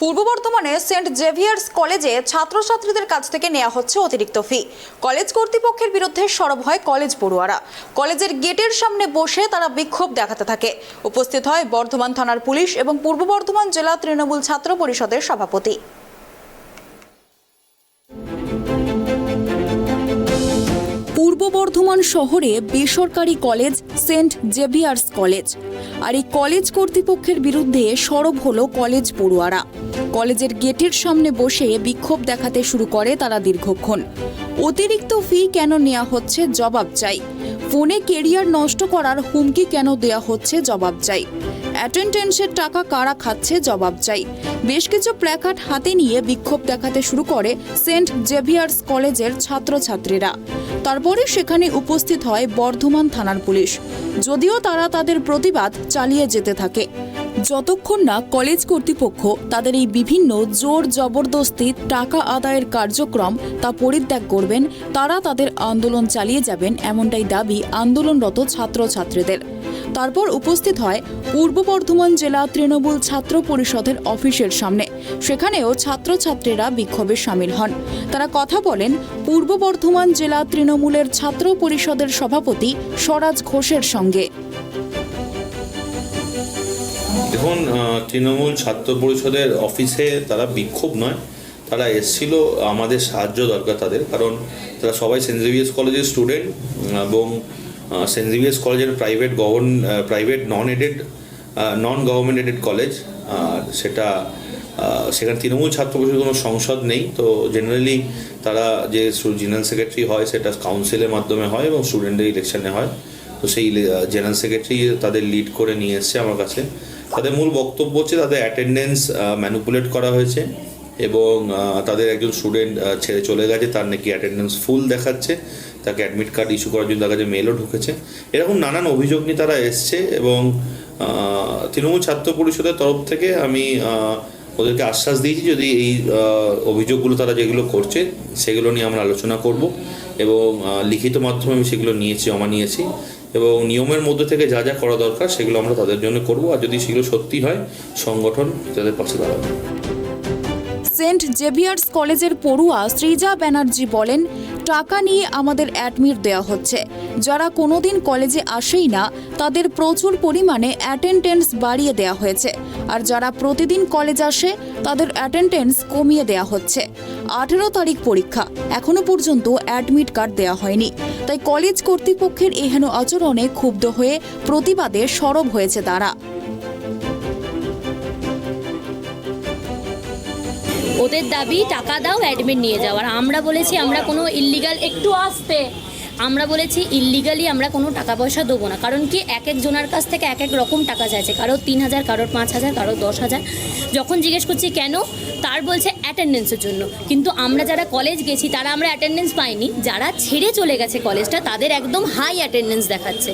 পূর্ব বর্ধমানে Saint Xavier's কলেজে ছাত্রছাত্রীদের কাছ থেকে নেওয়া হচ্ছে অতিরিক্ত ফি। কলেজ কর্তৃপক্ষের বিরুদ্ধে সরব হয় কলেজ পড়ুয়ারা। কলেজের গেটের সামনে বসে তারা বিক্ষোভ দেখাতে থাকে। উপস্থিত হয় বর্ধমান থানার পুলিশ এবং পূর্ব বর্ধমান জেলা তৃণমূল ছাত্র পরিষদের সভাপতি। পূর্ব বর্ধমান শহরে বেসরকারি কলেজ সেন্ট জেভিয়ার্স কলেজ, আর এই কলেজ কর্তৃপক্ষের বিরুদ্ধে সরব হলো কলেজ পড়ুয়ারা। কলেজের গেটের সামনে বসে বিক্ষোভ দেখাতে শুরু করে তারা দীর্ঘক্ষণ। অতিরিক্ত ফি কেন নেওয়া হচ্ছে জবাব চাই। ফোনে কেরিয়ার নষ্ট করার হুমকি কেন দেওয়া হচ্ছে জবাব চাই। অ্যাটেন্ডেন্সের টাকা কারা খাচ্ছে জবাব চাই। বেশ কিছু প্ল্যাকার্ড হাতে নিয়ে বিক্ষোভ দেখাতে শুরু করে সেন্ট জেভিয়ার্স কলেজের ছাত্রছাত্রীরা। তারপরে সেখানে উপস্থিত হয় বর্ধমান থানার পুলিশ। যদিও তারা তাদের প্রতিবাদ চালিয়ে যেতে থাকে যতক্ষণ না কলেজ কর্তৃপক্ষ তাদের এই বিভিন্ন জোর জবরদস্তি টাকা আদায়ের কার্যক্রম তা পরিত্যাগ করবেন, তারা তাদের আন্দোলন চালিয়ে যাবেন, এমনটাই দাবি আন্দোলনরত ছাত্রছাত্রীদের। তারপর উপস্থিত হয় পূর্ব বর্ধমান জেলা তৃণমূল ছাত্র পরিষদের অফিসের সামনে। সেখানেও ছাত্রছাত্রীরা বিক্ষোভে সামিল হন। তারা কথা বলেন পূর্ব বর্ধমান জেলা তৃণমূলের ছাত্র পরিষদের সভাপতি স্বরাজ ঘোষের সঙ্গে। দেখুন, তৃণমূল ছাত্র পরিষদের অফিসে তারা বিক্ষোভ নয়, তারা এসেছিল আমাদের সাহায্য দরকার তাদের, কারণ তারা সবাই সেন্ট জেভিয়ার্স কলেজের স্টুডেন্ট এবং সেন্ট জেভিয়ার্স কলেজের private non government aided college. আর সেখানে তৃণমূল ছাত্র পরিষদের কোনো সংসদ নেই, তো জেনারেলি তারা যে জেনারেল সেক্রেটারি হয় সেটা কাউন্সিলের মাধ্যমে হয় এবং স্টুডেন্টের ইলেকশনে হয়। তো সেই জেনারেল সেক্রেটারি তাদের লিড করে নিয়ে এসছে আমার কাছে। তাদের মূল বক্তব্য হচ্ছে তাদের অ্যাটেন্ডেন্স ম্যানিপুলেট করা হয়েছে এবং তাদের একজন স্টুডেন্ট ছেড়ে চলে গেছে, তার নাকি অ্যাটেন্ডেন্স ফুল দেখাচ্ছে, তাকে অ্যাডমিট কার্ড ইস্যু করার জন্য তার কাছে মেলও ঢুকেছে। এরকম নানান অভিযোগ নিয়ে তারা এসছে এবং তৃণমূল ছাত্র পরিষদের তরফ থেকে আমি ওদেরকে আশ্বাস দিয়েছি যদি এই অভিযোগগুলো তারা যেগুলো করছে সেগুলো নিয়ে আমরা আলোচনা করব এবং লিখিত মাধ্যমে আমি সেগুলো জমা নিয়েছি এবং নিয়মের মধ্যে থেকে যা যা করা দরকার সেগুলো আমরা তাদের জন্য করব, আর যদি সেগুলো সত্যি হয় সংগঠন তাদের পাশে দাঁড়াবে। সেন্ট জেভিয়ার্স কলেজের পড়ুয়া সৃজা ব্যানার্জি বলেন, টাকা নিয়ে আমাদের অ্যাডমিট দেওয়া হচ্ছে। যারা কোনোদিন কলেজে আসেই না তাদের প্রচুর পরিমাণে অ্যাটেন্ডেন্স বাড়িয়ে দেওয়া হয়েছে, আর যারা প্রতিদিন কলেজ আসে তাদের অ্যাটেন্ডেন্স কমিয়ে দেওয়া হচ্ছে। 18 তারিখ পরীক্ষা, এখনো পর্যন্ত অ্যাডমিট কার্ড দেওয়া হয়নি। তাই কলেজ কর্তৃপক্ষের এহেন আচরণে ক্ষুব্ধ হয়ে প্রতিবাদে সরব হয়েছে তারা। ওদের দাবি টাকা দাও অ্যাডমিট নিয়ে যাওয়ার। আমরা বলেছি আমরা কোনো ইল্লিগাল আমরা বলেছি ইল্লিগালি আমরা কোনো টাকা পয়সা দেবো না, কারণ কি এক একজনের কাছ থেকে এক এক রকম টাকা চাইছে, কারো 3000, কারোর 5000, কারো 10,000। যখন জিজ্ঞেস করছি কেন, তার বলছে অ্যাটেন্ডেন্সের জন্য। কিন্তু আমরা যারা কলেজ গেছি তারা আমরা অ্যাটেন্ডেন্স পাইনি, যারা ছেড়ে চলে গেছে কলেজটা তাদের একদম হাই অ্যাটেন্ডেন্স দেখাচ্ছে।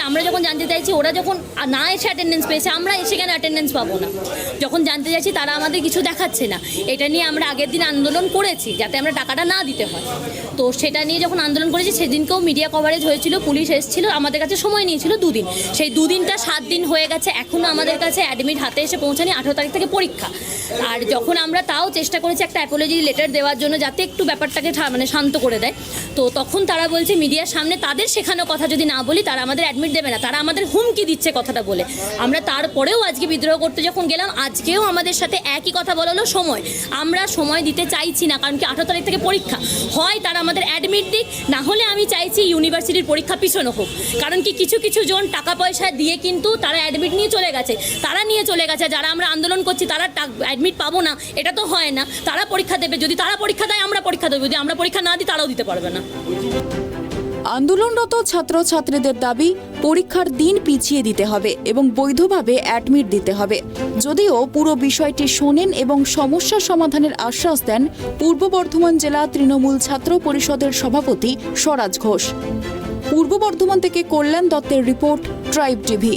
আমরা যখন জানতে চাইছি ওরা যখন না এসে অ্যাটেন্ডেন্স পেয়েছে, আমরা এসে কেন অ্যাটেন্ডেন্স পাবো না? যখন জানতে চাইছি তারা আমাদের কিছু দেখাচ্ছে না। এটা নিয়ে আমরা আগের দিন আন্দোলন করেছি যাতে আমরা টাকাটা না দিতে হয়। তো সেটা নিয়ে যখন আন্দোলন করেছি সেদিনকেও মিডিয়া কভারেজ হয়েছিল, পুলিশ এসেছিল, আমাদের কাছে সময় নিয়েছিল 2 দিন। সেই 2 দিনটা 7 দিন হয়ে গেছে, এখনও আমাদের কাছে অ্যাডমিট হাতে এসে পৌঁছানি। 18 তারিখ থেকে পরীক্ষা। আর যখন আমরা তাও চেষ্টা করেছি একটা অ্যাপোলজি লেটার দেওয়ার জন্য যাতে একটু ব্যাপারটাকে শান্ত করে দেয়, তো তখন তারা বলছে মিডিয়ার সামনে তাদের শেখানো কথা যদি না বলি তারা আমাদের অ্যাডমিট দেবে না, তারা আমাদের হুমকি দিচ্ছে কথাটা বলে। আমরা তারপরেও আজকে বিদ্রোহ করতে যখন গেলাম, আজকেও আমাদের সাথে একই কথা বলা হলো সময়। আমরা সময় দিতে চাইছি না, কারণ কি 18 তারিখ থেকে পরীক্ষা। হয় তারা আমাদের অ্যাডমিট দিক, না হলে আমি চাইছি ইউনিভার্সিটির পরীক্ষা পিছনো হোক। কারণ কি কিছু জন টাকা পয়সা দিয়ে কিন্তু তারা অ্যাডমিট নিয়ে চলে গেছে, যারা আমরা আন্দোলন করছি তারা অ্যাডমিট পাবো না, এটা তো হয় না। তারা পরীক্ষা দেবে, যদি তারা পরীক্ষা দেয় আমরা পরীক্ষা দেবো, যদি আমরা পরীক্ষা না দিই তারাও দিতে পারবে না। আন্দোলনরত ছাত্রছাত্রীদের দাবি পরীক্ষার দিন পিছিয়ে দিতে হবে এবং বৈধভাবে অ্যাডমিট দিতে হবে। যদিও পুরো বিষয়টি শোনেন এবং সমস্যা সমাধানের আশ্বাস দেন পূর্ব বর্ধমান জেলা তৃণমূল ছাত্র পরিষদের সভাপতি স্বরাজ ঘোষ। পূর্ব বর্ধমান থেকে কল্যাণ দত্তের রিপোর্ট, ট্রাইব টিভি।